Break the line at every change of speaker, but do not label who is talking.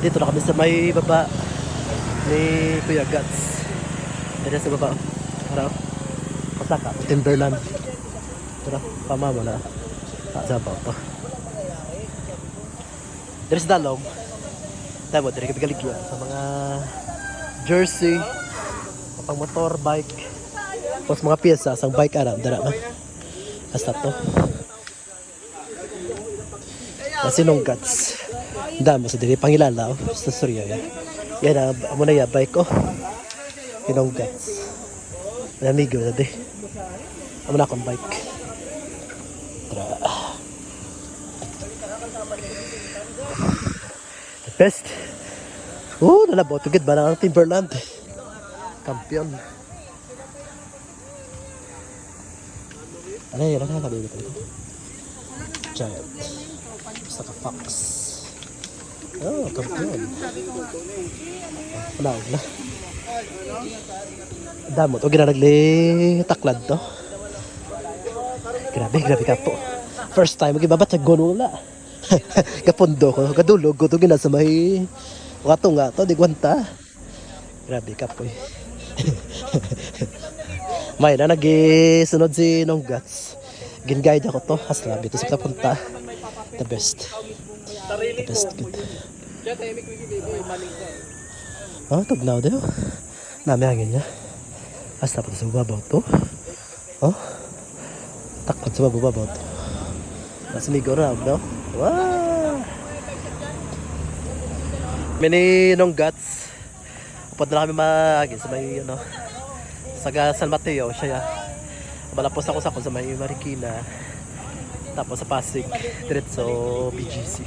Dito na kami sa may baba ni Kuya Guts. Dito sa baba. Tara. Pasaka, Timberland. Tara, pamama na. Sabaw to. There's dalom. Tayo mo, dito kami galigyan sa mga jersey, pang motor, bike. Tapos mga piyesa, sang bike arab, dara na. Hasta to. Sinong Guts. Damo sa dili pangilala sa Surya yan. Yan amo na ya bike ko. Sinong Guts. Amigo na di. Amo na akong bike. Tara. The best. Nalabo tugid ba ng Timberland. Kampiyon. Ano yan? Ano sabi ko? Giant. Basta ka fox. Oh, kampiyon. Wala na. Damo to, ginanagli taklad to. Grabe ka po. First time, magibabat sa gonula. Kapundo ko, kadulog ko to ginasa may nga to, di gwanta. Grabe ka po. May na nagisunod si Nong Guts. Gin-guide ako to. Haslabi to sa punta. The best. The best good. Tugnaw daw. Nami hangin niya. Hasta pa sa babaw to. Takot sa babaw to. Nasa migo na no? Wow! Mini Nong Guts. Upad na kami magin sa may sa San Mateo siya. Malapos ako sa may Marikina. Tapos sa Pasig, diretso BGC.